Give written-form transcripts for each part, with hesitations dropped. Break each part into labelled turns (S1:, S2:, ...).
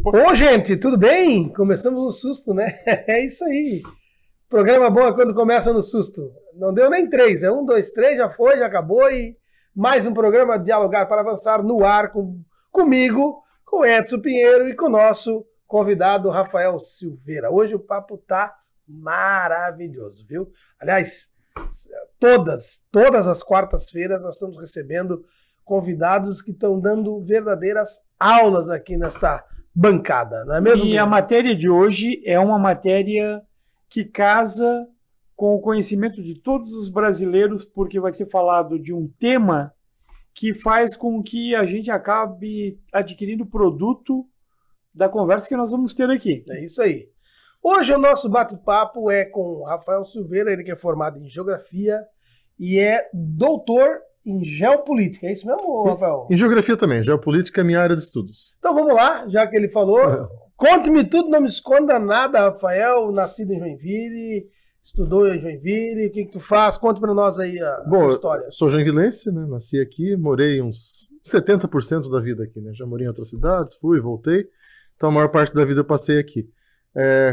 S1: Ô, gente, tudo bem? Começamos no susto, né? É isso aí. Programa bom é quando começa no susto. Não deu nem 3, é 1, 2, 3, já foi, já acabou e mais um programa Dialogar para Avançar no ar comigo, com Edson Pinheiro e com o nosso convidado Rafael Silveira. Hoje o papo tá maravilhoso, viu? Aliás, todas as quartas-feiras nós estamos recebendo convidados que estão dando verdadeiras aulas aqui nesta bancada, não é mesmo?
S2: E a matéria de hoje é uma matéria que casa com o conhecimento de todos os brasileiros, porque vai ser falado de um tema que faz com que a gente acabe adquirindo produto da conversa que nós vamos ter aqui.
S1: É isso aí. Hoje o nosso bate-papo é com o Rafael Silveira, ele que é formado em Geografia e é doutor em Geopolítica. É isso mesmo, Rafael?
S3: Em Geografia também. Geopolítica é minha área de estudos.
S1: Então vamos lá, já que ele falou. Conte-me tudo, não me esconda nada, Rafael. Nascido em Joinville, estudou em Joinville, o que tu faz? Conte para nós aí a história.
S3: Eu sou joinvilense, né? Nasci aqui, morei uns 70% da vida aqui, né? Já morei em outras cidades, fui, voltei. Então a maior parte da vida eu passei aqui.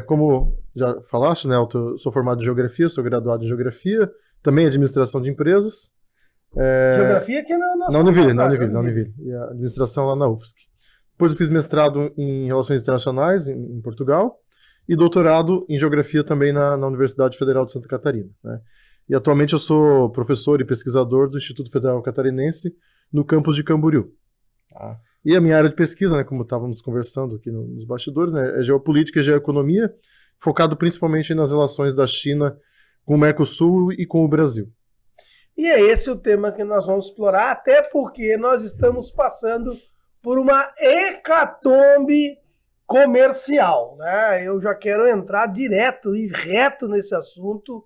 S3: Como já falaste, né? Eu sou formado em Geografia, sou graduado em Geografia, também em Administração de Empresas.
S1: Geografia aqui na nossa
S3: na Univille. E a administração lá na UFSC. Depois eu fiz mestrado em Relações Internacionais em Portugal e doutorado em Geografia também na Universidade Federal de Santa Catarina, né? E atualmente eu sou professor e pesquisador do Instituto Federal Catarinense no campus de Camboriú. Tá? E a minha área de pesquisa, né, como estávamos conversando aqui nos bastidores, né, é Geopolítica e Geoeconomia, focado principalmente nas relações da China com o Mercosul e com o Brasil.
S1: E é esse o tema que nós vamos explorar, até porque nós estamos passando por uma hecatombe comercial, né? Eu já quero entrar direto e reto nesse assunto.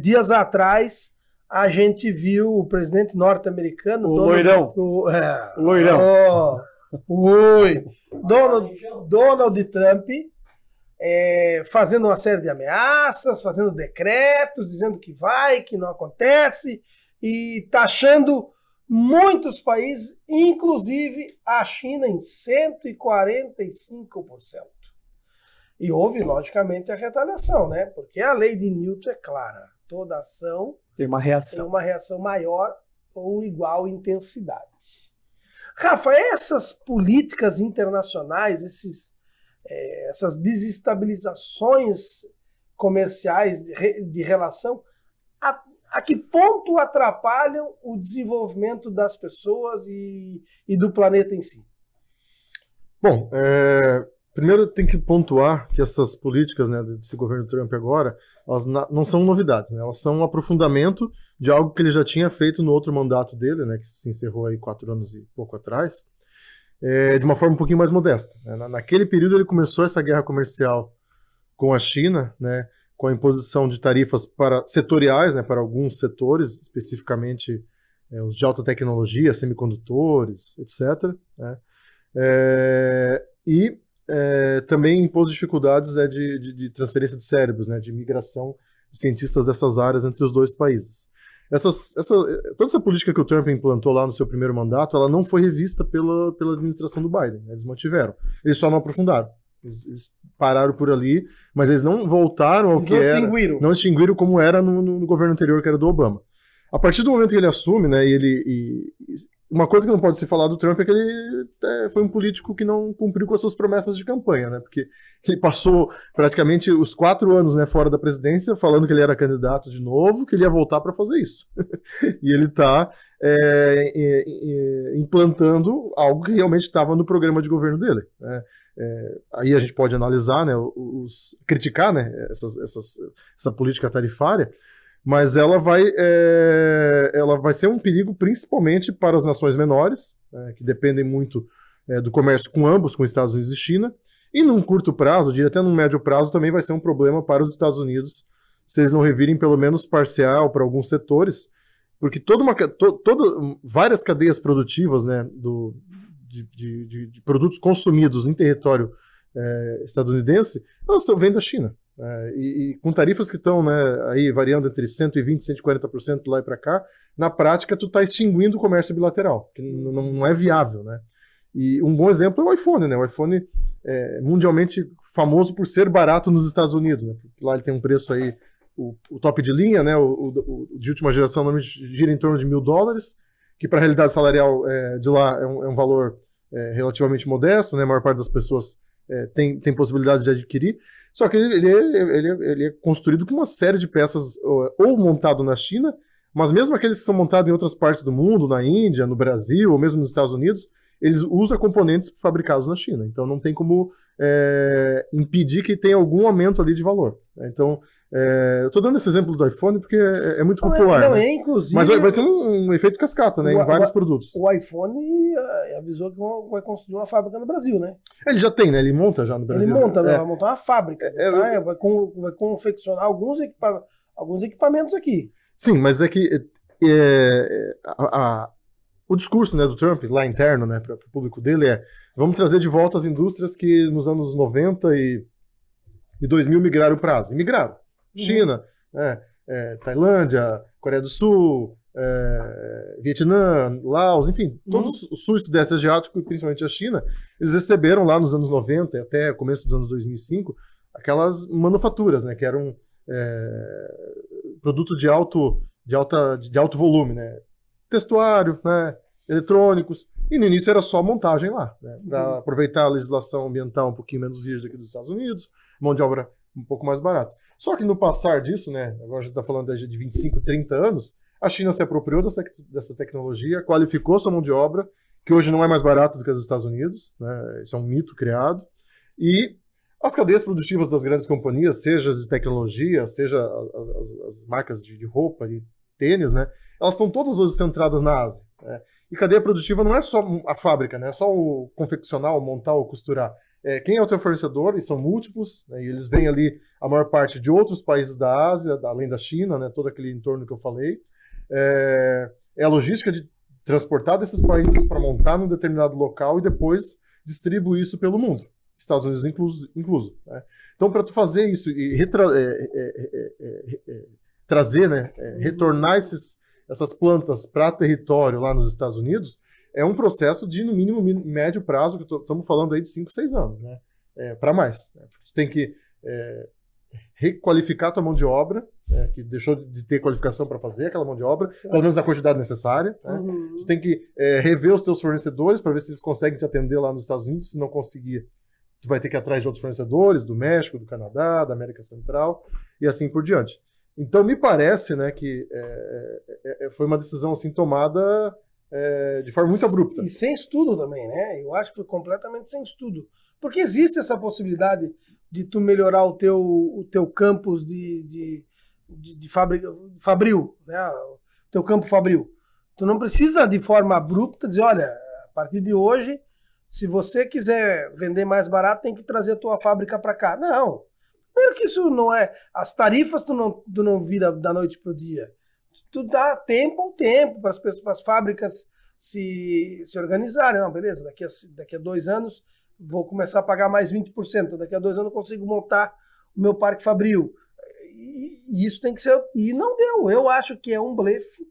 S1: Dias atrás, a gente viu o presidente norte-americano...
S2: Loirão.
S1: Loirão. Donald Trump... fazendo uma série de ameaças, fazendo decretos, dizendo que vai, que não acontece, e taxando muitos países, inclusive a China, em 145%. E houve, logicamente, a retaliação, né? Porque a lei de Newton é clara. Toda ação
S2: tem uma reação
S1: maior ou igual intensidade. Rafa, essas políticas internacionais, essas desestabilizações comerciais de relação, a que ponto atrapalham o desenvolvimento das pessoas e do planeta em si?
S3: Bom, primeiro tem que pontuar que essas políticas, né, desse governo Trump agora, elas não são novidades, né? Elas são um aprofundamento de algo que ele já tinha feito no outro mandato dele, né, que se encerrou aí 4 anos e pouco atrás, de uma forma um pouquinho mais modesta, né? Naquele período ele começou essa guerra comercial com a China, né, com a imposição de tarifas setoriais, né, para alguns setores, especificamente os de alta tecnologia, semicondutores, etc., né? Também impôs dificuldades, né, de transferência de cérebros, né, de migração de cientistas dessas áreas entre os dois países. Toda essa política que o Trump implantou lá no seu primeiro mandato, ela não foi revista pela administração do Biden, né? Eles mantiveram. Eles só não aprofundaram. Eles pararam por ali, mas eles não voltaram ao que era. Não extinguiram como era no governo anterior, que era do Obama. A partir do momento que ele assume, né, uma coisa que não pode se falar do Trump é que ele foi um político que não cumpriu com as suas promessas de campanha, né? Porque ele passou praticamente os 4 anos, né, fora da presidência, falando que ele era candidato de novo, que ele ia voltar para fazer isso. E ele está implantando algo que realmente estava no programa de governo dele, né? Aí a gente pode analisar, né, criticar, né, essa política tarifária, mas ela vai ser um perigo principalmente para as nações menores, que dependem muito do comércio com ambos, com Estados Unidos e China, e num curto prazo, eu diria até num médio prazo, também vai ser um problema para os Estados Unidos, se eles não revirem pelo menos parcial para alguns setores, porque várias cadeias produtivas, né, de produtos consumidos em território estadunidense, elas vêm da China. E com tarifas que estão, né, aí variando entre 120% e 140% lá e para cá, na prática tu está extinguindo o comércio bilateral, que não é viável, né? E um bom exemplo é o iPhone, né? O iPhone é mundialmente famoso por ser barato nos Estados Unidos, né? Lá ele tem um preço aí, o top de linha, né? O de última geração normalmente gira em torno de $1.000, que para a realidade salarial de lá é um valor relativamente modesto, né? A maior parte das pessoas tem possibilidade de adquirir. Só que ele é construído com uma série de peças ou montado na China, mas mesmo aqueles que são montados em outras partes do mundo, na Índia, no Brasil, ou mesmo nos Estados Unidos, eles usam componentes fabricados na China. Então não tem como impedir que tenha algum aumento ali de valor. Então, eu estou dando esse exemplo do iPhone porque é muito popular. Né?
S1: Inclusive,
S3: mas vai ser um efeito cascata, né, em vários produtos.
S1: O iPhone avisou que vai construir uma fábrica no Brasil, né?
S3: Ele já tem, né? Ele monta já no Brasil.
S1: Ele monta, vai montar uma fábrica. Vai confeccionar alguns equipamentos aqui.
S3: Sim, mas é que o discurso, né, do Trump, lá interno, né, para o público dele vamos trazer de volta as indústrias que nos anos 90 e 2000 migraram para a Ásia. E migraram. China, Tailândia, Coreia do Sul, Vietnã, Laos, enfim, todos o sul e sudeste asiático, e principalmente a China, eles receberam lá nos anos 90 até começo dos anos 2005 aquelas manufaturas, né, que eram produto de alto volume, né, testuário, né, eletrônicos, e no início era só montagem lá, né, para aproveitar a legislação ambiental um pouquinho menos rígida aqui dos Estados Unidos, mão de obra um pouco mais barata. Só que no passar disso, né, agora a gente está falando de 25, 30 anos, a China se apropriou dessa tecnologia, qualificou sua mão de obra, que hoje não é mais barata do que a dos Estados Unidos, né, isso é um mito criado, e as cadeias produtivas das grandes companhias, seja as de tecnologia, seja as marcas de roupa, de tênis, né, elas estão todas hoje centradas na Ásia. Né? E cadeia produtiva não é só a fábrica, né, é só o confeccionar, o montar, o costurar. Quem é o teu fornecedor, e são múltiplos, né, e eles vêm ali, a maior parte de outros países da Ásia, além da China, né, todo aquele entorno que eu falei. É a logística de transportar desses países para montar num determinado local e depois distribuir isso pelo mundo, Estados Unidos incluso. Né? Então, para tu fazer isso e trazer, né, retornar essas plantas para território lá nos Estados Unidos, é um processo de, no mínimo, médio prazo, que estamos falando aí de 5, 6 anos, né? Para mais. Né? Tu tem que requalificar a tua mão de obra, que deixou de ter qualificação para fazer aquela mão de obra, pelo menos na quantidade necessária. Né? Tu tem que rever os teus fornecedores para ver se eles conseguem te atender lá nos Estados Unidos. Se não conseguir, tu vai ter que ir atrás de outros fornecedores, do México, do Canadá, da América Central, e assim por diante. Então, me parece, né, que foi uma decisão assim, tomada de forma muito abrupta.
S1: E sem estudo também, né? Eu acho que foi completamente sem estudo. Porque existe essa possibilidade de tu melhorar o teu campus de fabril, né? O teu campo fabril. Tu não precisa de forma abrupta dizer, olha, a partir de hoje, se você quiser vender mais barato, tem que trazer a tua fábrica para cá. Não. Primeiro que isso não é... As tarifas tu não vira da noite pro dia. Tu dá tempo ao tempo para as fábricas se organizarem. Não, beleza, daqui a 2 anos vou começar a pagar mais 20%. Daqui a 2 anos eu consigo montar o meu parque fabril. E isso tem que ser... E não deu. Eu acho que é um blefe.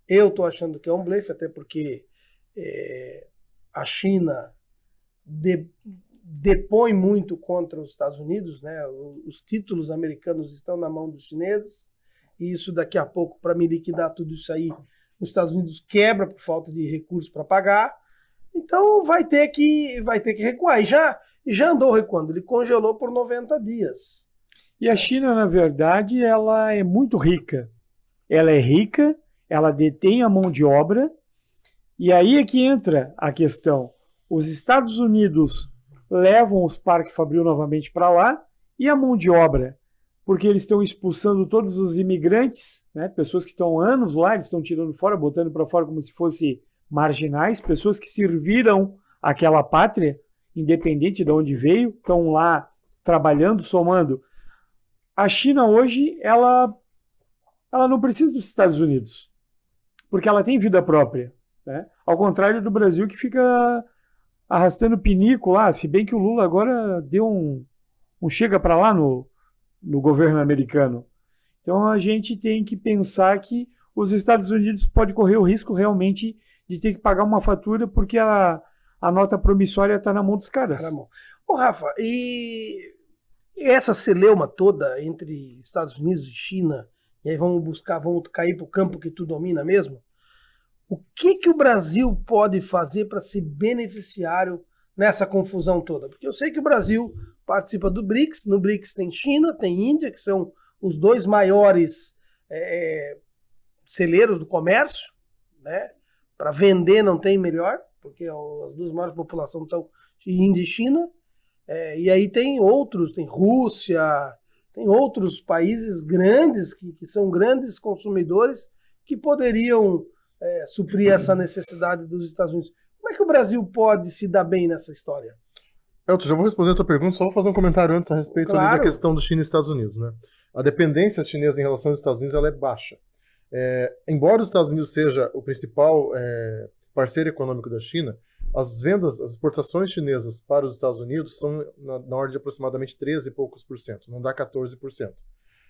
S1: Eu estou achando que é um blefe, até porque a China depõe muito contra os Estados Unidos, né? Os títulos americanos estão na mão dos chineses. E isso daqui a pouco, para me liquidar tudo isso aí, os Estados Unidos quebra por falta de recursos para pagar. Então vai ter que recuar. E já andou recuando. Ele congelou por 90 dias.
S2: E a China, na verdade, ela é muito rica. Ela é rica, ela detém a mão de obra. E aí é que entra a questão. Os Estados Unidos levam os parques fabril novamente para lá e a mão de obra, porque eles estão expulsando todos os imigrantes, né, pessoas que estão há anos lá, eles estão tirando fora, botando para fora como se fossem marginais, pessoas que serviram àquela pátria, independente de onde veio, estão lá trabalhando, somando. A China hoje, ela não precisa dos Estados Unidos, porque ela tem vida própria, né? Ao contrário do Brasil, que fica arrastando pinico lá, se bem que o Lula agora deu um chega para lá no governo americano. Então a gente tem que pensar que os Estados Unidos podem correr o risco realmente de ter que pagar uma fatura porque a a nota promissória está na mão dos caras.
S1: Ô, Rafa, e essa celeuma toda entre Estados Unidos e China, e aí vamos cair para o campo que tu domina mesmo, o que o Brasil pode fazer para ser beneficiário nessa confusão toda? Porque eu sei que o Brasil participa do BRICS, no BRICS tem China, tem Índia, que são os dois maiores celeiros do comércio, né? Para vender não tem melhor, porque as duas maiores populações estão Índia e China. E aí tem outros, tem Rússia, tem outros países grandes que são grandes consumidores que poderiam suprir essa necessidade dos Estados Unidos. Como é que o Brasil pode se dar bem nessa história?
S3: Elton, já vou responder a tua pergunta, só vou fazer um comentário antes a respeito ali da questão do China e Estados Unidos, né? A dependência chinesa em relação aos Estados Unidos ela é baixa. Embora os Estados Unidos seja o principal parceiro econômico da China, as vendas, as exportações chinesas para os Estados Unidos são na ordem de aproximadamente 13 e poucos por cento, não dá 14%.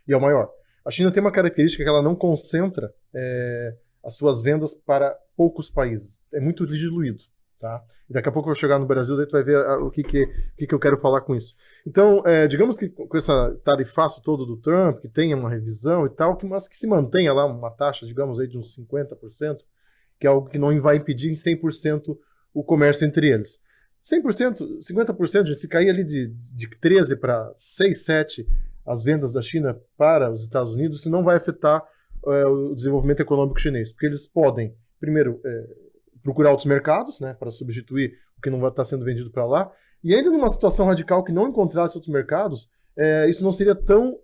S3: E é o maior. A China tem uma característica que ela não concentra as suas vendas para poucos países. É muito diluído. Tá? E daqui a pouco eu vou chegar no Brasil, daí tu vai ver o que eu quero falar com isso. Então, digamos que com essa tarifaço todo do Trump, que tenha uma revisão e tal, mas que se mantenha lá uma taxa, digamos, aí de uns 50%, que é algo que não vai impedir em 100% o comércio entre eles. 100%, 50%, gente, se cair ali de 13 para 6, 7 as vendas da China para os Estados Unidos, isso não vai afetar o desenvolvimento econômico chinês, porque eles podem, primeiro, procurar outros mercados, né, para substituir o que não vai estar sendo vendido para lá, e ainda numa situação radical que não encontrasse outros mercados, isso não seria tão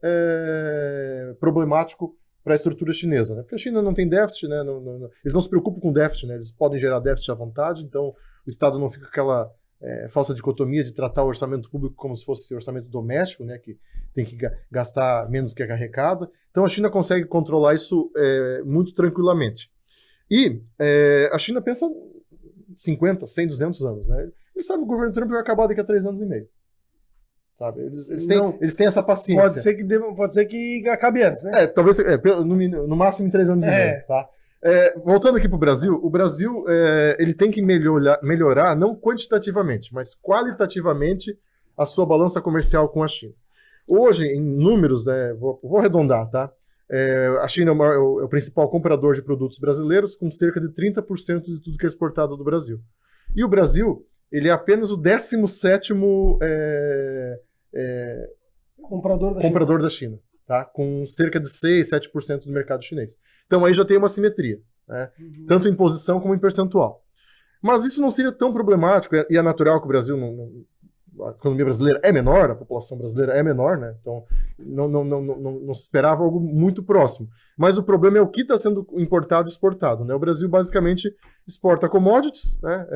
S3: problemático para a estrutura chinesa, né? Porque a China não tem déficit, né? Eles não se preocupam com déficit, né? Eles podem gerar déficit à vontade, então o Estado não fica com aquela falsa dicotomia de tratar o orçamento público como se fosse orçamento doméstico, né? Que tem que gastar menos que arrecada. Então a China consegue controlar isso muito tranquilamente. E a China pensa 50, 100, 200 anos, né? Eles sabem que o governo Trump vai acabar daqui a 3 anos e meio. Sabe? Eles têm essa paciência.
S1: Pode ser que acabe antes, né?
S3: Talvez no máximo em 3 anos e meio, tá? Voltando aqui para o Brasil ele tem que melhorar, não quantitativamente, mas qualitativamente a sua balança comercial com a China. Hoje, em números, vou arredondar, tá? A China é o principal comprador de produtos brasileiros, com cerca de 30% de tudo que é exportado do Brasil. E o Brasil, ele é apenas o 17º comprador da China, tá? Com cerca de 6, 7% do mercado chinês. Então aí já tem uma simetria, né? Tanto em posição como em percentual. Mas isso não seria tão problemático, e é natural que o Brasil a economia brasileira é menor, a população brasileira é menor, né? Então não se esperava algo muito próximo. Mas o problema é o que está sendo importado e exportado, né? O Brasil basicamente exporta commodities, né?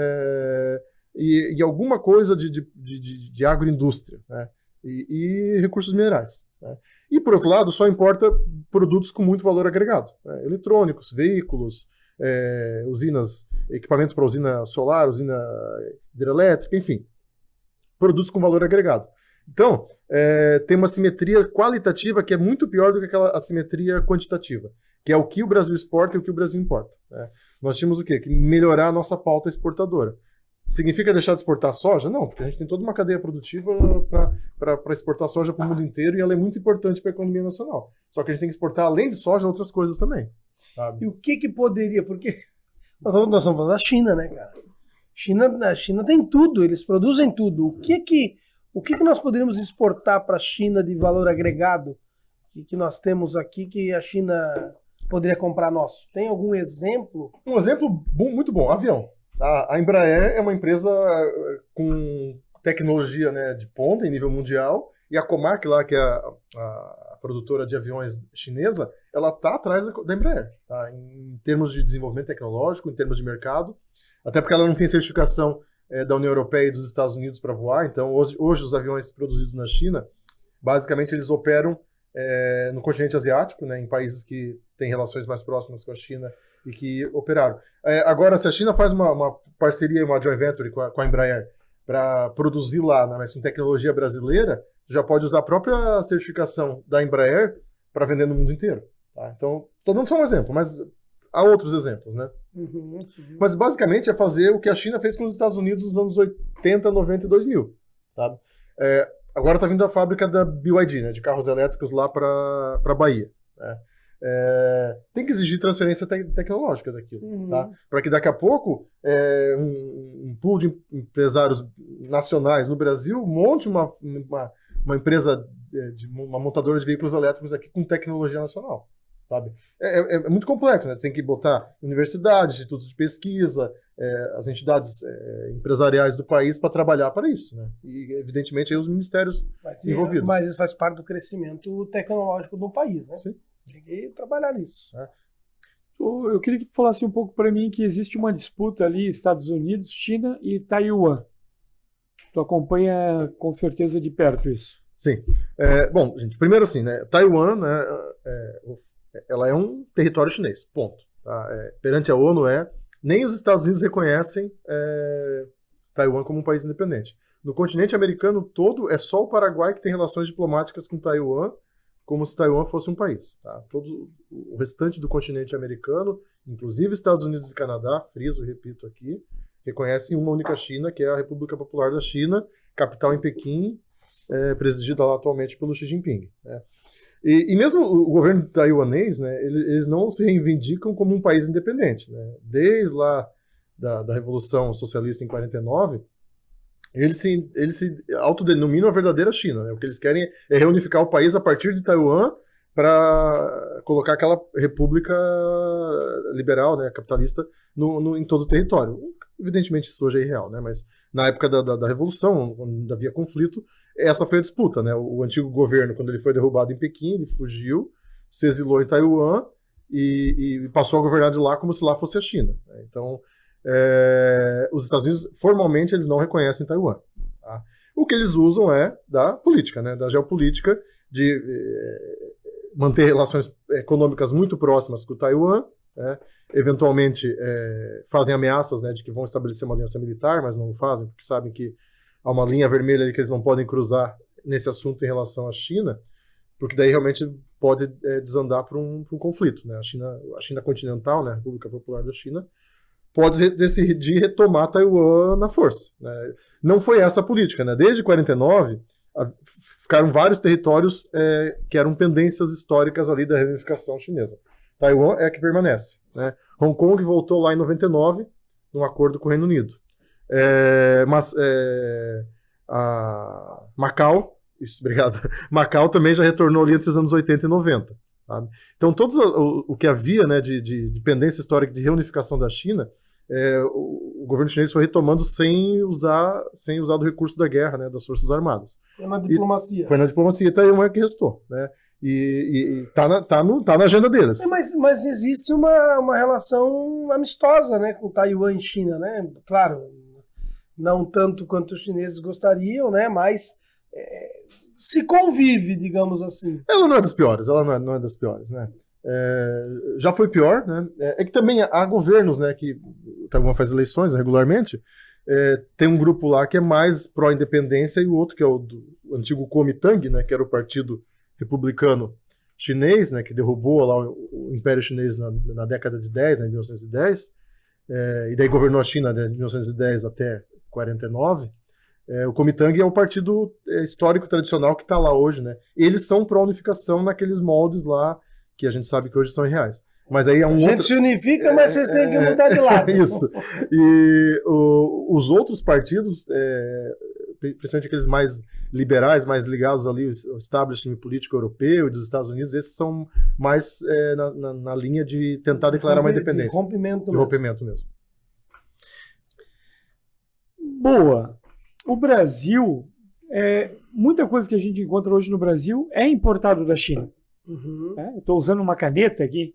S3: E alguma coisa de agroindústria, né? E recursos minerais, né? E, por outro lado, só importa produtos com muito valor agregado, né? Eletrônicos, veículos, usinas, equipamento para usina solar, usina hidrelétrica, enfim. Produtos com valor agregado. Então, tem uma simetria qualitativa que é muito pior do que aquela assimetria quantitativa, que é o que o Brasil exporta e o que o Brasil importa, né? Nós tínhamos o quê? Que melhorar a nossa pauta exportadora. Significa deixar de exportar soja? Não, porque a gente tem toda uma cadeia produtiva para exportar soja para o mundo inteiro e ela é muito importante para a economia nacional. Só que a gente tem que exportar, além de soja, outras coisas também. Sabe?
S1: E o que poderia? Porque nós estamos falando da China, né, cara? A China tem tudo, eles produzem tudo. O que nós poderíamos exportar para a China de valor agregado que nós temos aqui que a China poderia comprar nosso? Tem algum exemplo?
S3: Um exemplo muito bom, avião. A Embraer é uma empresa com tecnologia, né, de ponta em nível mundial, e a Comac, lá, que é a produtora de aviões chinesa, ela está atrás da Embraer, tá? Em termos de desenvolvimento tecnológico, em termos de mercado, até porque ela não tem certificação da União Europeia e dos Estados Unidos para voar. Então hoje os aviões produzidos na China, basicamente eles operam no continente asiático, né, em países que têm relações mais próximas com a China e que operaram. Agora, se a China faz uma parceria, uma joint venture com a Embraer para produzir lá, né, mas com tecnologia brasileira, já pode usar a própria certificação da Embraer para vender no mundo inteiro. Tá? Então, estou dando só um exemplo, mas há outros exemplos, né? Mas basicamente é fazer o que a China fez com os Estados Unidos nos anos 80, 90 e 2000, sabe? Agora está vindo a fábrica da BYD, né, de carros elétricos lá para Bahia, né? Tem que exigir transferência tecnológica daquilo, tá? Para que daqui a pouco um pool de empresários nacionais no Brasil monte uma empresa, uma montadora de veículos elétricos aqui com tecnologia nacional, sabe? É muito complexo, né? Tem que botar universidades, institutos de pesquisa, as entidades empresariais do país para trabalhar para isso, né? E, evidentemente, aí os ministérios envolvidos.
S1: Mas isso faz parte do crescimento tecnológico do país, né?
S3: Sim.
S1: Tem que trabalhar nisso.
S2: Eu queria que tu falasse um pouco para mim que existe uma disputa ali, Estados Unidos, China e Taiwan. Tu acompanha com certeza de perto isso.
S3: Sim. Bom, gente, primeiro assim, né? Taiwan, né, ela é um território chinês, ponto. Tá? Perante a ONU, nem os Estados Unidos reconhecem Taiwan como um país independente. No continente americano todo, é só o Paraguai que tem relações diplomáticas com Taiwan, como se Taiwan fosse um país. Tá? Todo o restante do continente americano, inclusive Estados Unidos e Canadá, friso e repito aqui, reconhecem uma única China, que é a República Popular da China, capital em Pequim, presidida lá atualmente pelo Xi Jinping. Né? E mesmo o governo taiwanês, né, eles não se reivindicam como um país independente. Né? Desde lá da Revolução Socialista em 49, eles se autodenominam a verdadeira China. Né? O que eles querem é reunificar o país a partir de Taiwan para colocar aquela república liberal, né, capitalista, em todo o território. Evidentemente isso hoje é irreal, né? Mas na época da Revolução, quando havia conflito, essa foi a disputa. Né? O antigo governo, quando ele foi derrubado em Pequim, ele fugiu, se exilou em Taiwan e passou a governar de lá como se lá fosse a China. Né? Então, os Estados Unidos, formalmente, eles não reconhecem Taiwan. Tá? O que eles usam é da política, né? Da geopolítica, de manter relações econômicas muito próximas com Taiwan, né? Eventualmente fazem ameaças, né, de que vão estabelecer uma aliança militar, mas não o fazem, porque sabem que há uma linha vermelha ali que eles não podem cruzar nesse assunto em relação à China, porque daí realmente pode desandar para um conflito. Né? A China continental, né, a República Popular da China, pode decidir retomar Taiwan na força. Né? Não foi essa a política. Né? Desde 49, ficaram vários territórios que eram pendências históricas ali da reunificação chinesa. Taiwan é a que permanece. Né? Hong Kong voltou lá em 99, num acordo com o Reino Unido. Macau, obrigado. Macau também já retornou ali entre os anos 80 e 90. Sabe? Então, o que havia, né, de pendência histórica de reunificação da China, o governo chinês foi retomando sem usar do recurso da guerra, né, das Forças Armadas.
S1: Foi na diplomacia.
S3: Foi na diplomacia, e Taiwan é que restou. Né? E tá na agenda deles.
S1: Mas existe uma relação amistosa, né, com Taiwan e China, né? Claro, não tanto quanto os chineses gostariam, né? Mas se convive, digamos assim.
S3: Ela não é das piores, não é das piores, né? Já foi pior, né? É que também há governos, né, que Taiwan faz eleições regularmente. Tem um grupo lá que é mais pró-independência e o outro que é o antigo Kuomintang, né, que era o partido republicano chinês, né, que derrubou lá o Império Chinês na década de 10, né, em 1910, e daí governou a China de 1910 até 49. O Kuomintang é o partido histórico tradicional que está lá hoje, né? Eles são pró-unificação naqueles moldes lá que a gente sabe que hoje são irreais. Mas aí é um
S1: A gente se unifica, mas vocês têm que mudar de lado.
S3: Isso. E os outros partidos, principalmente aqueles mais liberais, mais ligados ali ao establishment político europeu e dos Estados Unidos, esses são mais na linha de tentar declarar uma independência.
S1: De rompimento mesmo.
S2: Boa. O Brasil, muita coisa que a gente encontra hoje no Brasil é importado da China.
S1: Uhum.
S2: Eu estou usando uma caneta aqui,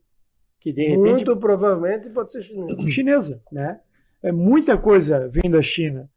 S2: que de repente...
S1: Muito provavelmente pode ser chinesa.
S2: Chinesa, né? Muita coisa vem da China.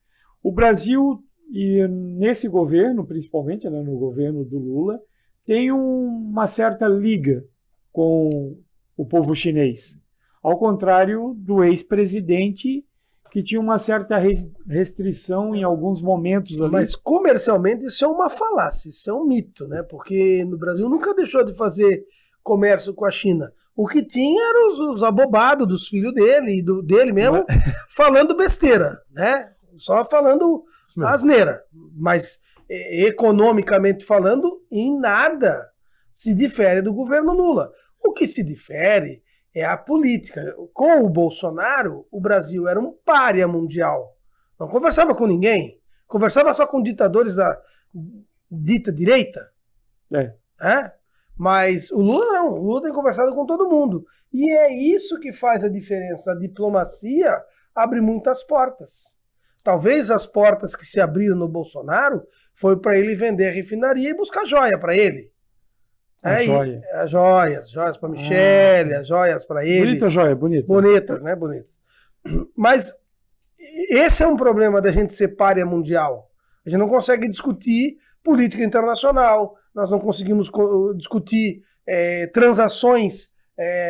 S2: O Brasil, e nesse governo, principalmente, né, no governo do Lula, tem uma certa liga com o povo chinês. Ao contrário do ex-presidente, que tinha uma certa restrição em alguns momentos ali.
S1: Mas comercialmente isso é uma falácia, isso é um mito, né? Porque no Brasil nunca deixou de fazer comércio com a China. O que tinha eram os abobados dos filhos dele e dele mesmo, falando besteira, né? Só falando asneira. Mas, economicamente falando, em nada se difere do governo Lula. O que se difere é a política. Com o Bolsonaro, o Brasil era um pária mundial. Não conversava com ninguém. Conversava só com ditadores da dita direita. Mas o Lula não. O Lula tem conversado com todo mundo. E é isso que faz a diferença. A diplomacia abre muitas portas. Talvez as portas que se abriram no Bolsonaro foi para ele vender a refinaria e buscar joia para ele. As joias para Michele, as joias para ele.
S2: Bonita joia, bonita.
S1: Bonitas, né? Bonitas. Mas esse é um problema da gente ser pária mundial. A gente não consegue discutir política internacional, nós não conseguimos discutir transações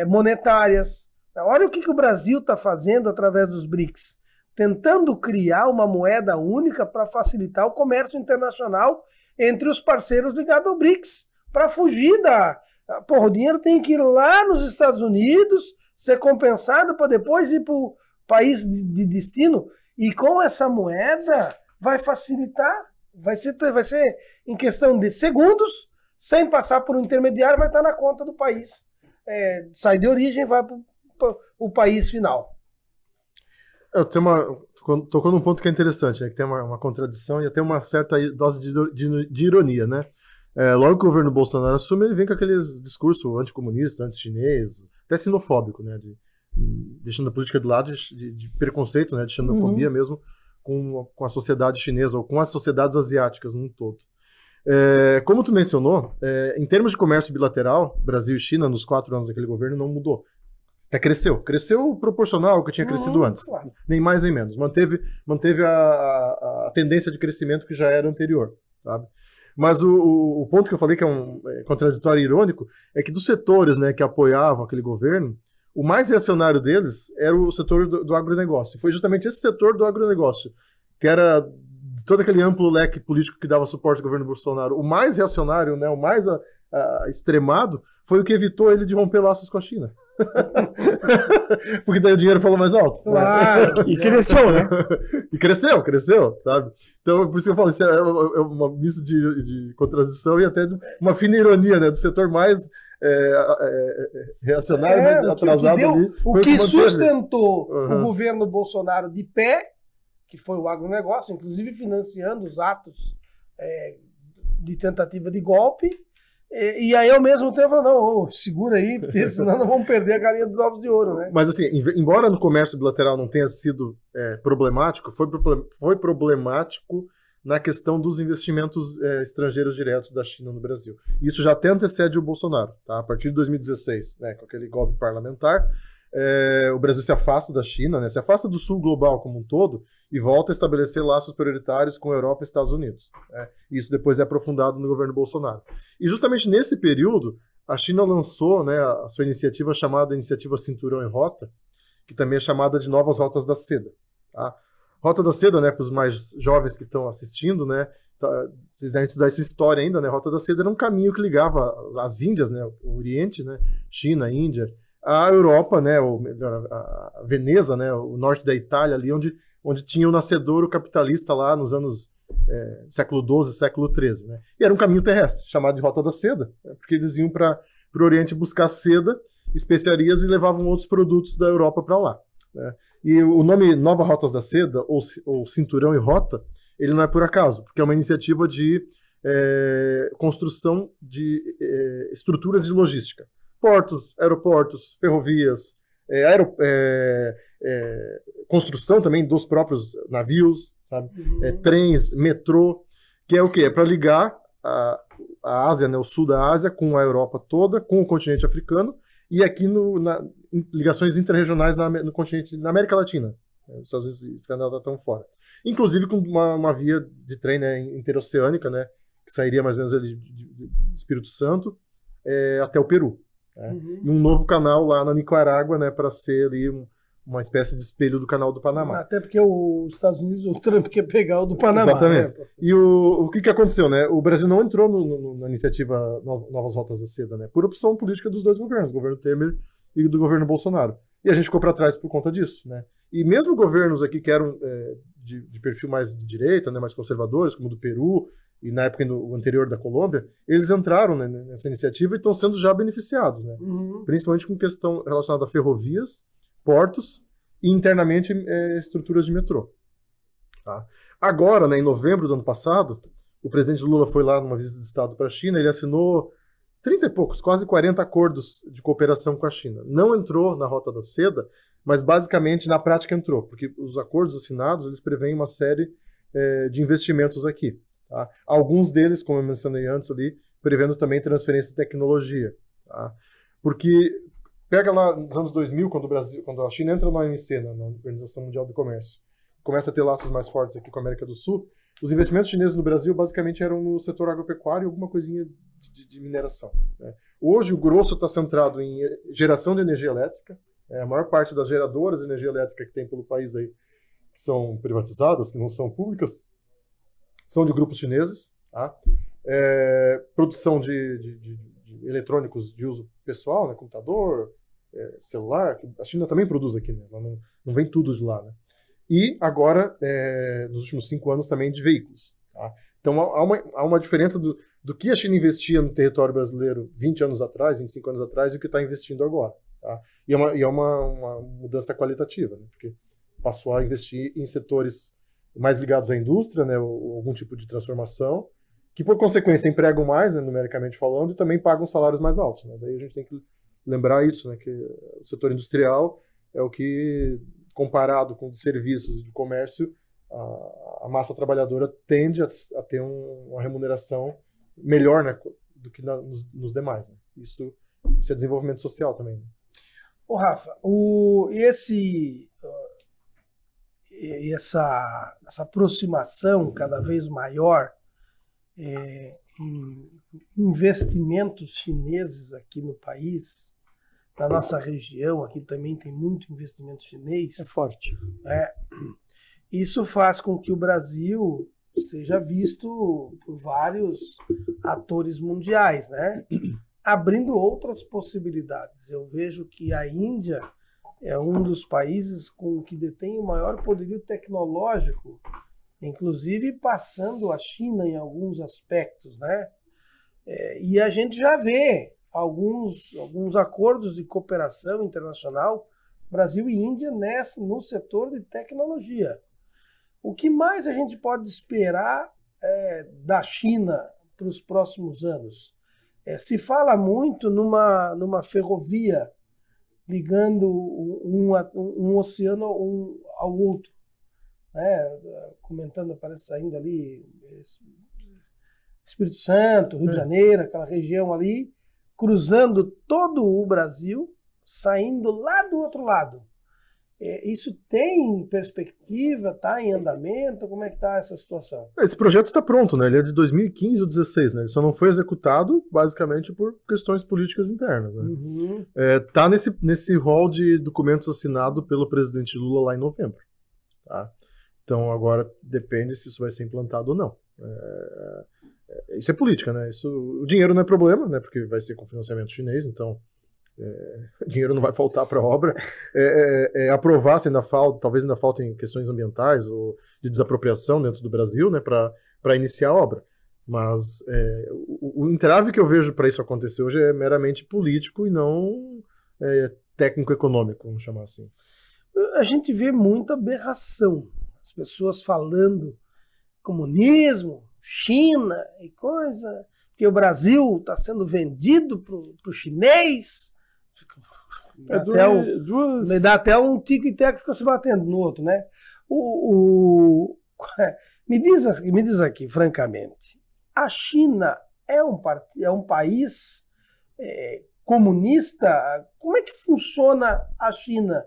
S1: monetárias. Olha o que o Brasil está fazendo através dos BRICS. Tentando criar uma moeda única para facilitar o comércio internacional entre os parceiros ligados ao BRICS. Para fugir o dinheiro tem que ir lá nos Estados Unidos, ser compensado para depois ir para o país de destino. E com essa moeda vai facilitar, vai ser em questão de segundos, sem passar por um intermediário, vai estar na conta do país. Sai de origem e vai para o país final.
S3: Tocou num ponto que é interessante, né? Que tem uma contradição e até uma certa dose de ironia, né? Logo que o governo Bolsonaro assume, ele vem com aqueles discursos anticomunista, anti-chinês, até xenofóbico, né? Deixando a política de lado de preconceito, né? De xenofobia mesmo com a sociedade chinesa ou com as sociedades asiáticas num todo. Como tu mencionou, em termos de comércio bilateral, Brasil e China, nos 4 anos daquele governo, não mudou. Até cresceu proporcional ao que tinha crescido antes, claro. Nem mais nem menos. Manteve a tendência de crescimento que já era anterior, sabe? Mas o ponto que eu falei que é contraditório e irônico é que dos setores, né, que apoiavam aquele governo, o mais reacionário deles era o setor do agronegócio. Foi justamente esse setor do agronegócio, que era todo aquele amplo leque político que dava suporte ao governo Bolsonaro. O mais reacionário, né, o mais extremado, foi o que evitou ele de romper laços com a China. Porque daí o dinheiro falou mais alto.
S1: Claro.
S2: E cresceu, né?
S3: E cresceu, sabe? Então, por isso que eu falo, isso é uma misto de contradição e até uma fina ironia, né? Do setor mais reacionário, mais atrasado ali.
S1: O que sustentou o governo Bolsonaro de pé, que foi o agronegócio, inclusive financiando os atos de tentativa de golpe. E aí, ao mesmo tempo, não, segura aí, porque senão nós vamos perder a galinha dos ovos de ouro, né?
S3: Mas assim, embora no comércio bilateral não tenha sido problemático, foi problemático na questão dos investimentos estrangeiros diretos da China no Brasil. Isso já até antecede o Bolsonaro, tá? A partir de 2016, né, com aquele golpe parlamentar, o Brasil se afasta da China, né, se afasta do sul global como um todo e volta a estabelecer laços prioritários com a Europa e Estados Unidos. Né? Isso depois é aprofundado no governo Bolsonaro. E justamente nesse período, a China lançou, né, a sua iniciativa chamada Iniciativa Cinturão e Rota, que também é chamada de Novas Rotas da Seda. Tá? Rota da Seda, né, para os mais jovens que estão assistindo, né, vocês devem estudar essa história ainda, né? Rota da Seda era um caminho que ligava as Índias, né, o Oriente, né, China, Índia, a Europa, né, ou melhor, a Veneza, né, o norte da Itália, ali onde tinha o nascedouro capitalista lá nos anos século XII, século XIII. Né? E era um caminho terrestre, chamado de Rota da Seda, né, porque eles iam para o Oriente buscar seda, especiarias e levavam outros produtos da Europa para lá. Né? E o nome Nova Rotas da Seda, ou Cinturão e Rota, ele não é por acaso, porque é uma iniciativa de construção de estruturas de logística. Portos, aeroportos, ferrovias, construção também dos próprios navios, sabe? Trens, metrô, que é o quê? É para ligar a Ásia, né, o sul da Ásia, com a Europa toda, com o continente africano, e aqui ligações interregionais no continente, na América Latina. Os Estados Unidos e Canadá estão fora. Inclusive com uma via de trem, né, interoceânica, né, que sairia mais ou menos ali de Espírito Santo até o Peru. Né? E um novo canal lá na Nicarágua, né, para ser ali uma espécie de espelho do Canal do Panamá.
S1: Até porque os Estados Unidos, o Trump quer pegar o do Panamá.
S3: Exatamente.
S1: Né?
S3: E o que aconteceu, né? O Brasil não entrou na iniciativa Novas Rotas da Seda, né? Por opção política dos dois governos, do governo Temer e do governo Bolsonaro. E a gente ficou para trás por conta disso, né? E mesmo governos aqui que eram de perfil mais de direita, né, mais conservadores, como o do Peru e na época anterior da Colômbia, eles entraram, né, nessa iniciativa e estão sendo já beneficiados, né? Principalmente com questão relacionada a ferrovias, portos e internamente estruturas de metrô. Tá? Agora, né, em novembro do ano passado, o presidente Lula foi lá numa visita de Estado para a China, ele assinou 30 e poucos, quase 40 acordos de cooperação com a China. Não entrou na Rota da Seda, mas basicamente na prática entrou, porque os acordos assinados eles prevêem uma série de investimentos aqui. Tá? Alguns deles, como eu mencionei antes ali, prevendo também transferência de tecnologia. Tá? Porque pega lá nos anos 2000, quando a China entra na OMC, na Organização Mundial do Comércio, começa a ter laços mais fortes aqui com a América do Sul, os investimentos chineses no Brasil basicamente eram no setor agropecuário e alguma coisinha de mineração. Né? Hoje o grosso está centrado em geração de energia elétrica. A maior parte das geradoras de energia elétrica que tem pelo país aí, que são privatizadas, que não são públicas, são de grupos chineses. Tá? Produção de eletrônicos de uso pessoal, né? Computador, celular, que a China também produz aqui, né? Ela não vem tudo de lá. Né? E agora, nos últimos 5 anos, também de veículos. Tá? Então há uma diferença do que a China investia no território brasileiro 20 anos atrás, 25 anos atrás, e o que está investindo agora. Tá? E é uma mudança qualitativa, né? Porque passou a investir em setores mais ligados à indústria, né? Ou algum tipo de transformação, que por consequência empregam mais, né, numericamente falando, e também pagam salários mais altos. Né? Daí a gente tem que lembrar isso, né? Que o setor industrial é o que, comparado com os serviços e de comércio, a massa trabalhadora tende a ter uma remuneração melhor, né, do que nos demais. Né? Isso é desenvolvimento social também. Né?
S1: Ô, Rafa, essa aproximação cada vez maior em investimentos chineses aqui no país, na nossa região, aqui também tem muito investimento chinês.
S2: É forte.
S1: Isso faz com que o Brasil seja visto por vários atores mundiais, né? Abrindo outras possibilidades. Eu vejo que a Índia é um dos países que detém o maior poderio tecnológico, inclusive passando a China em alguns aspectos, né? E a gente já vê alguns acordos de cooperação internacional, Brasil e Índia, no setor de tecnologia. O que mais a gente pode esperar da China para os próximos anos? Se fala muito numa ferrovia ligando um oceano ao outro. Comentando, parece saindo ali Espírito Santo, Rio de Janeiro, aquela região ali, cruzando todo o Brasil, saindo lá do outro lado. Isso tem perspectiva? Está em andamento? Como é que está essa situação?
S3: Esse projeto está pronto, né? Ele é de 2015 ou 2016, né? Ele só não foi executado, basicamente, por questões políticas internas. Né? Tá nesse rol de documentos assinado pelo presidente Lula lá em novembro. Tá? Então, agora depende se isso vai ser implantado ou não. Isso é política, né? O dinheiro não é problema, né? Porque vai ser com financiamento chinês, então dinheiro não vai faltar para a obra. Aprovar se ainda falta, talvez ainda faltem questões ambientais ou de desapropriação dentro do Brasil, né? Para iniciar a obra. Mas o entrave que eu vejo para isso acontecer hoje é meramente político e não técnico-econômico, vamos chamar assim.
S1: A gente vê muita aberração. As pessoas falando comunismo, China e coisa, que o Brasil está sendo vendido para o chinês. Me dá até um tico e teco que fica se batendo no outro, né? Me diz aqui, francamente, a China é um país comunista? Como é que funciona a China?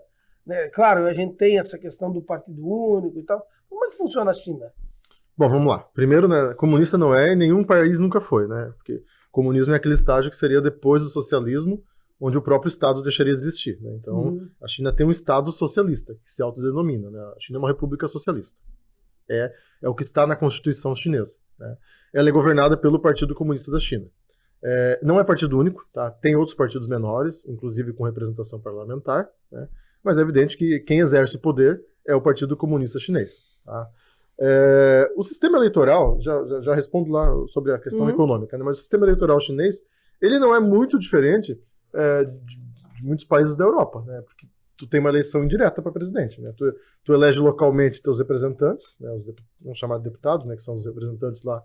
S1: Claro, a gente tem essa questão do Partido Único e tal. Como é que funciona a China?
S3: Bom, vamos lá. Primeiro, né, comunista não é e nenhum país nunca foi, né? Porque comunismo é aquele estágio que seria depois do socialismo, onde o próprio Estado deixaria de existir, né? Então, a China tem um Estado socialista, que se autodenomina, né? A China é uma república socialista. É o que está na Constituição chinesa, né? Ela é governada pelo Partido Comunista da China. Não é partido único, tá? Tem outros partidos menores, inclusive com representação parlamentar, né? Mas é evidente que quem exerce o poder é o Partido Comunista Chinês, tá? O sistema eleitoral, já respondo lá sobre a questão econômica, né? Mas o sistema eleitoral chinês, ele não é muito diferente de muitos países da Europa, né? Porque tu tem uma eleição indireta para presidente, né? Tu elege localmente teus representantes, né? Vamos chamar de deputados, né? Que são os representantes lá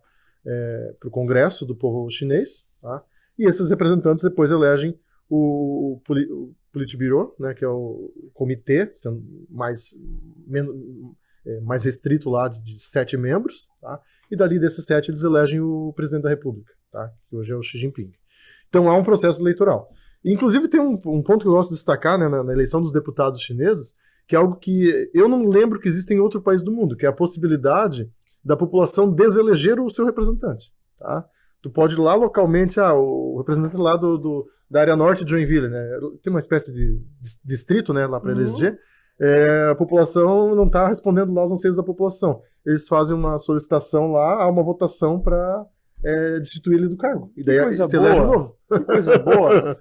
S3: para o Congresso do povo chinês, tá? E esses representantes depois elegem o Politburo, né? Que é o comitê mais restrito lá de 7 membros, tá? E dali desses 7 eles elegem o presidente da República, tá? Que hoje é o Xi Jinping. Então há um processo eleitoral. Inclusive tem um ponto que eu gosto de destacar, né, na eleição dos deputados chineses, que é algo que eu não lembro que existe em outro país do mundo, que é a possibilidade da população deseleger o seu representante, tá? Tu pode ir lá localmente, o representante lá da área norte de Joinville, né? Tem uma espécie de distrito, né, lá para eleger. A população não está respondendo lá aos anseios da população. Eles fazem uma solicitação lá, há uma votação para destituir ele do cargo. E daí você elege de novo.
S2: Que coisa boa.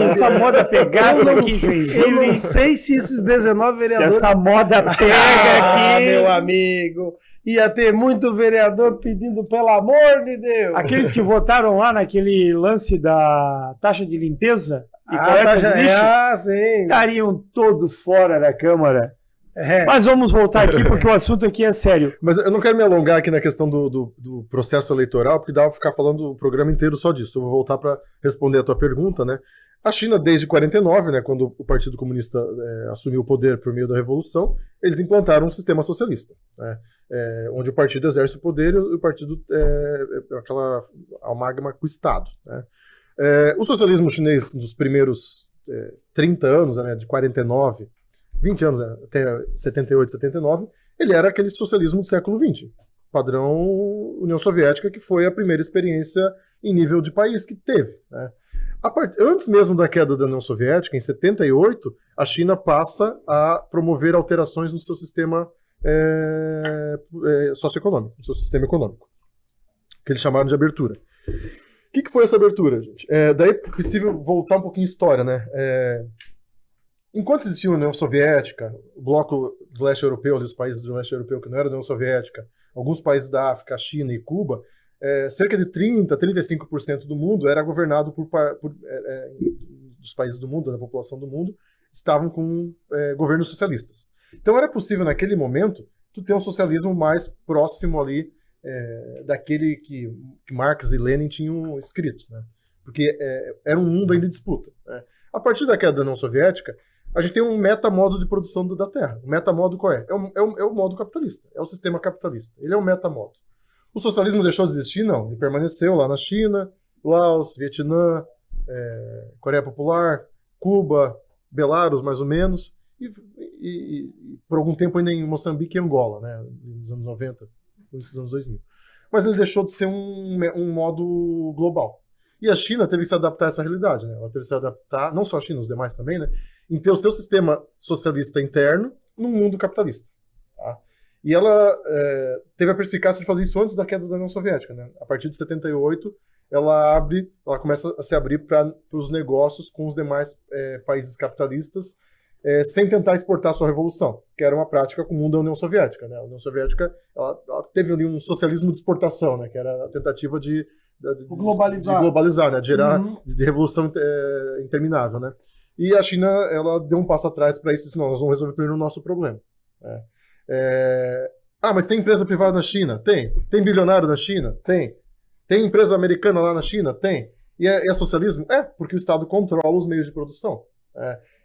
S2: Essa moda pegasse aqui em Joinville.
S1: Eu não sei se esses 19 vereadores...
S2: Se essa moda pega aqui...
S1: meu amigo, ia ter muito vereador pedindo pelo amor de Deus.
S2: Aqueles que votaram lá naquele lance da taxa de limpeza e coleta de lixo,
S1: sim.
S2: estariam todos fora da Câmara. Mas vamos voltar aqui, porque o assunto aqui é sério.
S3: Mas eu não quero me alongar aqui na questão do processo eleitoral, porque dá pra ficar falando o programa inteiro só disso. Eu vou voltar para responder a tua pergunta, né? A China, desde 49, né, quando o Partido Comunista assumiu o poder por meio da Revolução, eles implantaram um sistema socialista, né? Onde o partido exerce o poder e o partido aquela amálgama com o Estado, né? O socialismo chinês, nos primeiros 30 anos, né, de 49... 20 anos, até 78, 79, ele era aquele socialismo do século XX, padrão União Soviética, que foi a primeira experiência em nível de país que teve, né? Antes mesmo da queda da União Soviética, em 78, a China passa a promover alterações no seu sistema socioeconômico, no seu sistema econômico, que eles chamaram de abertura. O que foi essa abertura, gente? Daí é possível voltar um pouquinho em história, né? Enquanto existia a União Soviética, o bloco do leste europeu, ali, os países do leste europeu que não eram da União Soviética, alguns países da África, a China e Cuba, cerca de 30%, 35% do mundo era governado dos países do mundo, da população do mundo, estavam com governos socialistas. Então era possível, naquele momento, tu ter um socialismo mais próximo ali daquele que Marx e Lenin tinham escrito, né? Porque era um mundo ainda em disputa, né? A partir da queda da União Soviética, a gente tem um metamodo de produção da Terra. O metamodo qual é? É o modo capitalista. É o sistema capitalista. Ele é o metamodo. O socialismo deixou de existir? Não. Ele permaneceu lá na China, Laos, Vietnã, Coreia Popular, Cuba, Belarus, mais ou menos, e por algum tempo ainda em Moçambique e Angola, né, nos anos 90, nos anos 2000. Mas ele deixou de ser um modo global. E a China teve que se adaptar a essa realidade, né? Ela teve que se adaptar, não só a China, os demais também, né? Em ter o seu sistema socialista interno num mundo capitalista, tá? E ela teve a perspicácia de fazer isso antes da queda da União Soviética, né? A partir de 78, ela começa a se abrir para os negócios com os demais países capitalistas, sem tentar exportar sua revolução, que era uma prática comum da União Soviética, né? A União Soviética ela teve ali um socialismo de exportação, né? Que era a tentativa de globalizar, né? De gerar de revolução interminável, né? E a China, ela deu um passo atrás para isso e disse, não, nós vamos resolver primeiro o nosso problema. Mas tem empresa privada na China? Tem. Tem bilionário na China? Tem. Tem empresa americana lá na China? Tem. E é socialismo? Porque o Estado controla os meios de produção.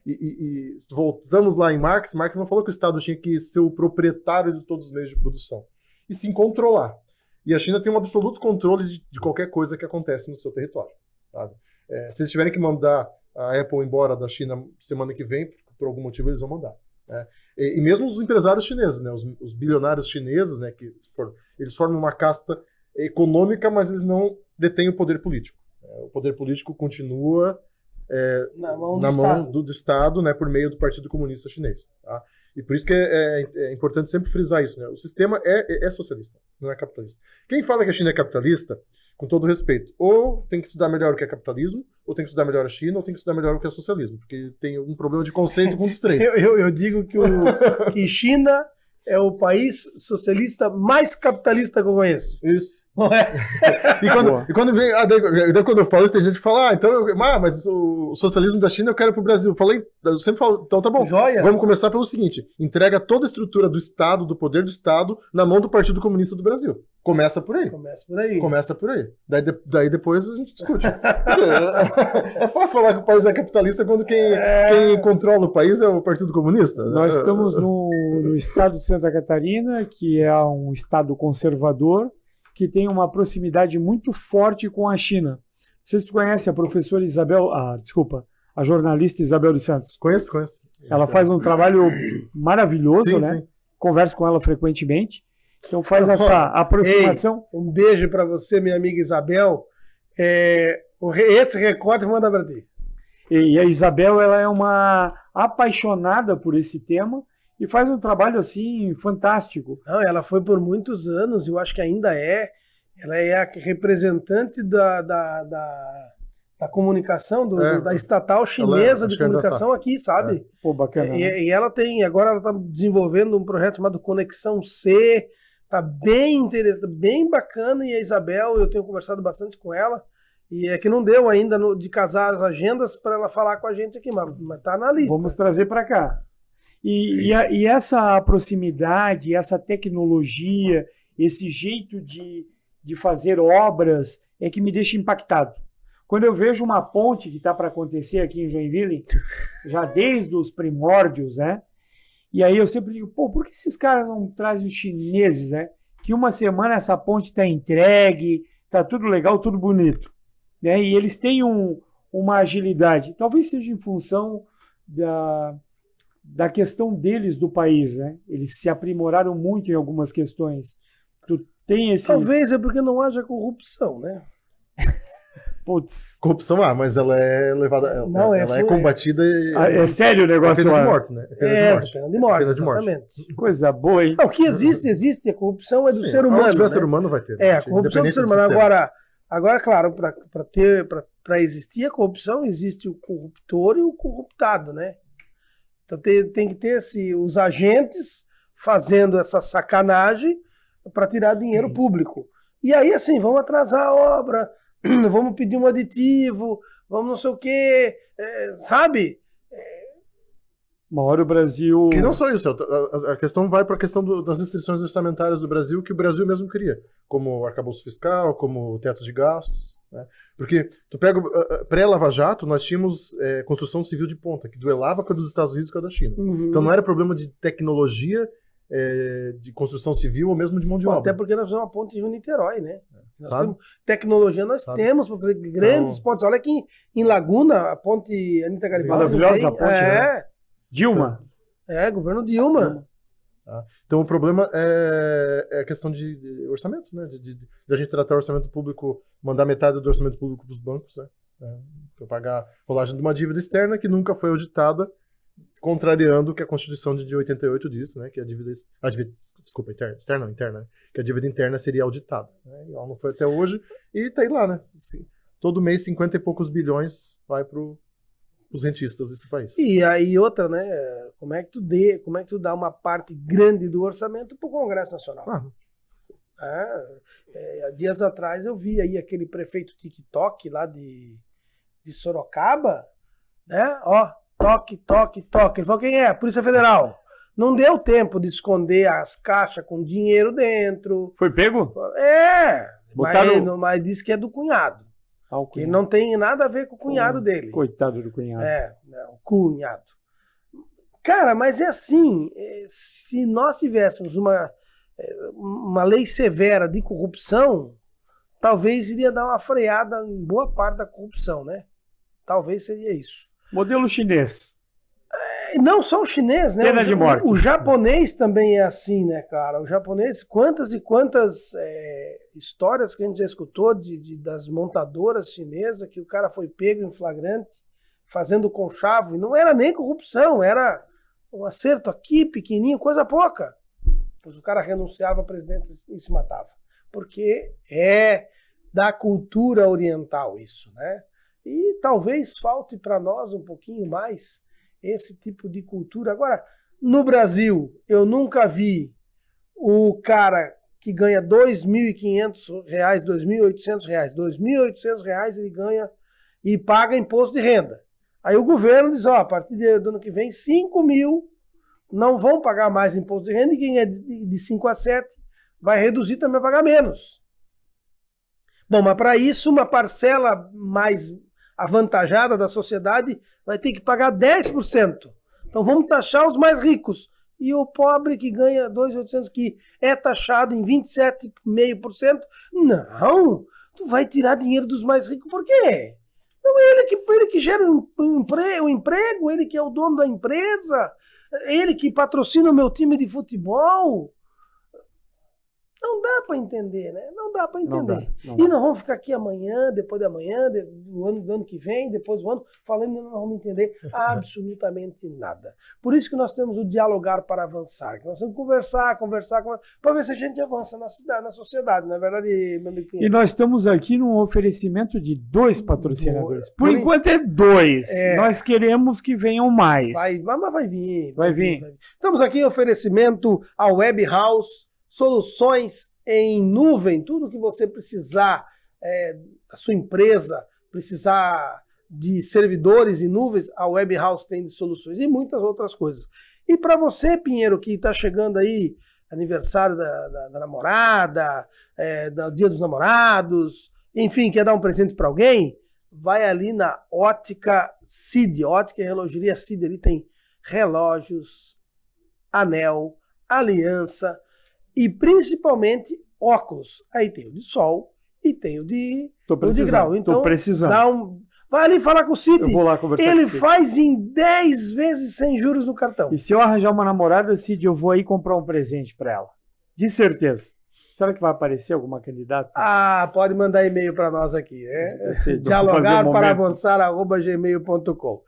S3: E voltamos lá em Marx não falou que o Estado tinha que ser o proprietário de todos os meios de produção, e sim controlar. E a China tem um absoluto controle de qualquer coisa que acontece no seu território, sabe? Se eles tiverem que mandar a Apple embora da China semana que vem, por algum motivo eles vão mandar, né? E mesmo os empresários chineses, né, os bilionários chineses, né, eles formam uma casta econômica, mas eles não detêm o poder político. O poder político continua
S1: na mão
S3: na
S1: do
S3: mão
S1: Estado.
S3: do Estado, né, por meio do Partido Comunista Chinês. Tá? E por isso que é importante sempre frisar isso. Né? O sistema é socialista, não é capitalista. Quem fala que a China é capitalista, com todo respeito, ou tem que estudar melhor o que é capitalismo, ou tem que estudar melhor a China, ou tem que estudar melhor o que é socialismo, porque tem um problema de conceito com um dos três.
S1: Eu digo que China é o país socialista mais capitalista que eu conheço.
S3: Isso.
S1: Não é?
S3: E quando vem. Daí quando eu falo isso, tem gente que fala, mas o socialismo da China eu quero pro Brasil. Eu sempre falo, então tá bom.
S1: Joia.
S3: Vamos começar pelo seguinte: entrega toda a estrutura do Estado, do poder do Estado, na mão do Partido Comunista do Brasil. Começa por aí. Começa por aí. Daí depois a gente discute. É fácil falar que o país é capitalista quando quem controla o país é o Partido Comunista.
S2: Nós estamos no estado de Santa Catarina, que é um estado conservador, que tem uma proximidade muito forte com a China. Não sei se tu conhece a professora a jornalista Isabel dos Santos.
S3: Conheço.
S2: Ela faz um trabalho maravilhoso,
S3: sim,
S2: né?
S3: Sim.
S2: Converso com ela frequentemente. Então faz essa aproximação.
S1: Ei, um beijo para você, minha amiga Isabel. Esse recorte manda para ti.
S2: E a Isabel, ela é uma apaixonada por esse tema e faz um trabalho assim fantástico.
S1: Não, ela foi por muitos anos, eu acho que ainda é. Ela é a representante da comunicação, da estatal chinesa de comunicação aqui, sabe?
S2: Pô, bacana.
S1: E agora ela está desenvolvendo um projeto chamado Conexão C. Tá bem interessante, bem bacana. E a Isabel, eu tenho conversado bastante com ela. E é que não deu ainda de casar as agendas para ela falar com a gente aqui, mas tá na lista.
S2: Vamos trazer para cá. E essa proximidade, essa tecnologia, esse jeito de fazer obras é que me deixa impactado. Quando eu vejo uma ponte que está para acontecer aqui em Joinville, já desde os primórdios, né? E aí eu sempre digo, por que esses caras não trazem os chineses, né? Que uma semana essa ponte está entregue, está tudo legal, tudo bonito. Né? E eles têm uma agilidade. Talvez seja em função da questão deles do país, né? Eles se aprimoraram muito em algumas questões. Tu tem esse...
S1: Talvez é porque não haja corrupção, né?
S2: Putz.
S3: Corrupção, mas ela é levada. Ela é combatida.
S2: É sério o negócio,
S3: pena de morte, né?
S1: Pena de morte, exatamente.
S2: Coisa boa, hein?
S1: O que existe. A corrupção é do ser humano.
S3: Se tiver
S1: né?
S3: ser humano, vai ter.
S1: A corrupção é do ser humano. Agora, claro, para existir a corrupção, existe o corruptor e o corruptado, né? Então tem que ter os agentes fazendo essa sacanagem para tirar dinheiro público. E aí, assim, vamos atrasar a obra, vamos pedir um aditivo, vamos não sei o quê, sabe?
S2: Uma hora o Brasil...
S3: E não só isso, a questão vai para a questão das restrições orçamentárias do Brasil, que o Brasil mesmo cria, como o arcabouço fiscal, como o teto de gastos. Né? Porque tu pega pré-Lava Jato, nós tínhamos construção civil de ponta, que duelava com a dos Estados Unidos e com a da China.
S1: Uhum.
S3: Então não era problema de tecnologia, de construção civil ou mesmo de mão de obra.
S1: Até porque nós temos uma ponte de Rio-Niterói, né? Tecnologia nós temos para fazer grandes pontes. Olha aqui em Laguna, a ponte Anita Garibaldi.
S2: Maravilhosa a ponte, né? Dilma.
S1: Governo Dilma.
S3: Então o problema é a questão de orçamento, né? De a gente tratar o orçamento público, mandar metade do orçamento público para os bancos, né? Para pagar a rolagem de uma dívida externa que nunca foi auditada, contrariando o que a Constituição de 88 diz, né? Que a dívida interna, né? Que a dívida interna seria auditada. Né? E ela não foi até hoje e tá aí lá, né? Todo mês 50 e poucos bilhões vai para os rentistas desse país.
S1: E aí outra, né? Como é que tu dá uma parte grande do orçamento para o Congresso Nacional? Dias atrás eu vi aí aquele prefeito TikTok lá de Sorocaba, né? Toque. Ele falou, quem é? Polícia Federal. Não deu tempo de esconder as caixas com dinheiro dentro.
S2: Foi pego?
S1: Mas disse que é do cunhado. Que não tem nada a ver com o cunhado dele.
S2: Coitado do cunhado.
S1: O cunhado. Cara, mas é assim, se nós tivéssemos uma lei severa de corrupção, talvez iria dar uma freada em boa parte da corrupção, né? Talvez seria isso.
S2: Modelo chinês.
S1: Não só o chinês, né?
S2: Pena de morte.
S1: O japonês também é assim, né, cara? O japonês, quantas e quantas histórias que a gente já escutou das montadoras chinesas, que o cara foi pego em flagrante fazendo conchavo, e não era nem corrupção, era um acerto aqui, pequenininho, coisa pouca. Pois o cara renunciava à presidência e se matava. Porque é da cultura oriental isso, né? E talvez falte para nós um pouquinho mais esse tipo de cultura. Agora, no Brasil, eu nunca vi o cara que ganha R$ 2.500, R$ 2.800, R$ 2.800 ele ganha e paga imposto de renda. Aí o governo diz, ó, a partir do ano que vem, 5 mil não vão pagar mais imposto de renda, e quem é de 5 a 7 vai reduzir também a pagar menos. Bom, mas para isso, uma parcela mais avantajada da sociedade vai ter que pagar 10%. Então vamos taxar os mais ricos. E o pobre que ganha 2.800, que é taxado em 27,5%, não, tu vai tirar dinheiro dos mais ricos, por quê? Não é ele que gera o emprego, ele que é o dono da empresa, ele que patrocina o meu time de futebol. Não dá para entender, né? Não dá para entender.
S2: Não dá.
S1: E nós vamos ficar aqui amanhã, depois de amanhã, do ano que vem, depois do ano, falando e não vamos entender absolutamente nada. Por isso que nós temos o dialogar para avançar. Que nós temos que conversar, para ver se a gente avança na cidade, na sociedade, não é verdade, meu amigo Pinheiro?
S2: E nós estamos aqui num oferecimento de 2 patrocinadores. Por enquanto é 2. Nós queremos que venham mais.
S1: Mas vai vir.
S2: Vai vir.
S1: Estamos aqui em oferecimento ao Web House, soluções em nuvem, tudo que você precisar, a sua empresa precisar de servidores em nuvens, a Web House tem de soluções e muitas outras coisas. E para você, Pinheiro, que está chegando aí, aniversário da namorada, do Dia dos Namorados, enfim, quer dar um presente para alguém, vai ali na Ótica Cid, Ótica e Relojoaria Cid, ali tem relógios, anel, aliança, e principalmente óculos. Aí tem o de sol e tem o de grau. Então,
S2: tô precisando.
S1: Vai ali falar com o Cid.
S2: Eu vou lá conversar
S1: Ele
S2: com o Cid.
S1: faz em 10 vezes sem juros no cartão.
S2: E se eu arranjar uma namorada, Cid, eu vou aí comprar um presente para ela. De certeza. Será que vai aparecer alguma candidata?
S1: Ah, pode mandar e-mail para nós aqui. Dialogar para avançar@gmail.com.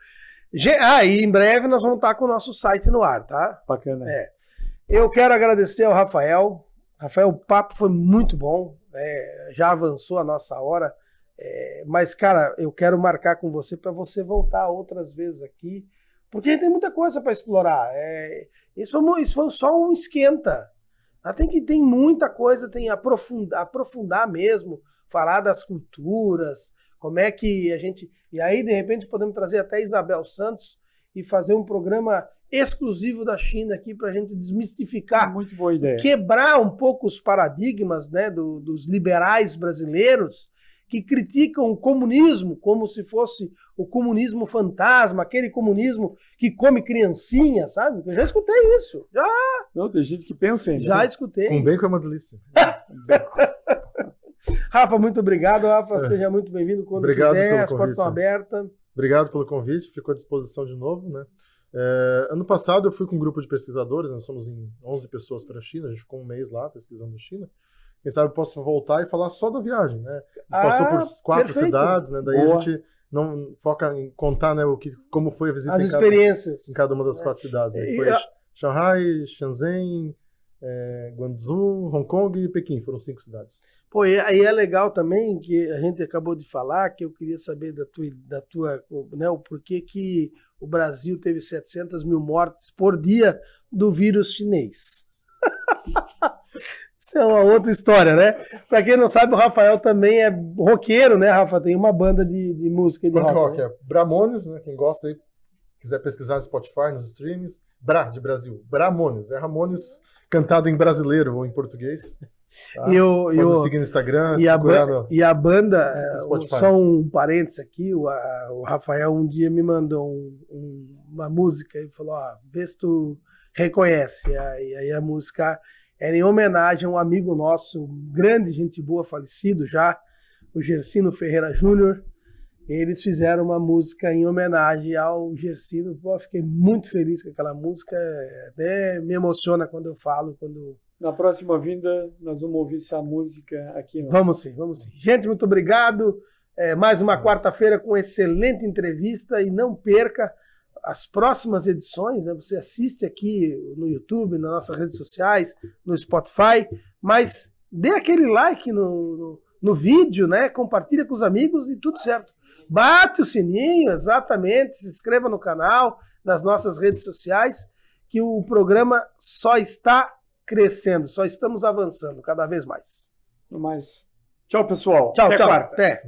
S1: E em breve nós vamos estar com o nosso site no ar, tá?
S2: Bacana.
S1: Eu quero agradecer ao Rafael. Rafael, o papo foi muito bom. Já avançou a nossa hora. Mas, cara, eu quero marcar com você para você voltar outras vezes aqui. Porque tem muita coisa para explorar. Isso foi só um esquenta. Tem muita coisa, tem aprofundar mesmo. Falar das culturas. Como é que a gente... E aí, de repente, podemos trazer até Isabel Santos e fazer um programa exclusivo da China aqui para a gente desmistificar,
S2: muito boa ideia,
S1: quebrar um pouco os paradigmas, né, dos liberais brasileiros que criticam o comunismo como se fosse o comunismo fantasma, aquele comunismo que come criancinha, sabe? Eu já escutei isso.
S2: Não, tem gente que pensa ainda.
S1: Já escutei.
S3: Com bacon é uma delícia.
S1: Rafa, muito obrigado. Rafa, seja muito bem-vindo quando quiser. As portas estão abertas.
S3: Obrigado pelo convite. Ficou à disposição de novo, né? Ano passado eu fui com um grupo de pesquisadores, nós somos em 11 pessoas para a China, a gente ficou um mês lá pesquisando a China. Quem sabe eu posso voltar e falar só da viagem, né? Passou por 4 cidades, né? Daí a gente não foca em contar, né, como foi a visita
S1: as experiências
S3: em cada uma das 4 cidades. Foi Shanghai, Shenzhen, Guangzhou, Hong Kong e Pequim, foram 5 cidades.
S1: Pô, e aí é legal também que a gente acabou de falar, que eu queria saber da tua né, o porquê que o Brasil teve 700 mil mortes por dia do vírus chinês. Isso é uma outra história, né? Pra quem não sabe, o Rafael também é roqueiro, né, Rafa? Tem uma banda de música de rock.
S3: Né? Bramones, né? Quem gosta aí, quiser pesquisar no Spotify, nos streams. De Brasil. Bramones. É Ramones cantado em brasileiro ou em português. Tá? Pode seguir no Instagram.
S1: E a banda, só um parênteses aqui, o Rafael um dia me mandou uma música e falou, vê se tu reconhece. E aí a música era em homenagem a um amigo nosso, grande gente boa, falecido já, o Gersino Ferreira Júnior. Eles fizeram uma música em homenagem ao Gersino. Pô, fiquei muito feliz com aquela música, até me emociona quando eu falo,
S2: Na próxima vinda, nós vamos ouvir essa música aqui.
S1: Vamos sim. Gente, muito obrigado. Mais uma quarta-feira com excelente entrevista e não perca as próximas edições, né? Você assiste aqui no YouTube, nas nossas redes sociais, no Spotify, mas dê aquele like no vídeo, né? Compartilha com os amigos e tudo certo. Bate o sininho, exatamente, se inscreva no canal, nas nossas redes sociais, que o programa só está crescendo, só estamos avançando cada vez mais.
S2: Mas tchau, pessoal.
S1: Tchau,
S2: Até
S1: tchau.
S2: quarta.
S1: Até.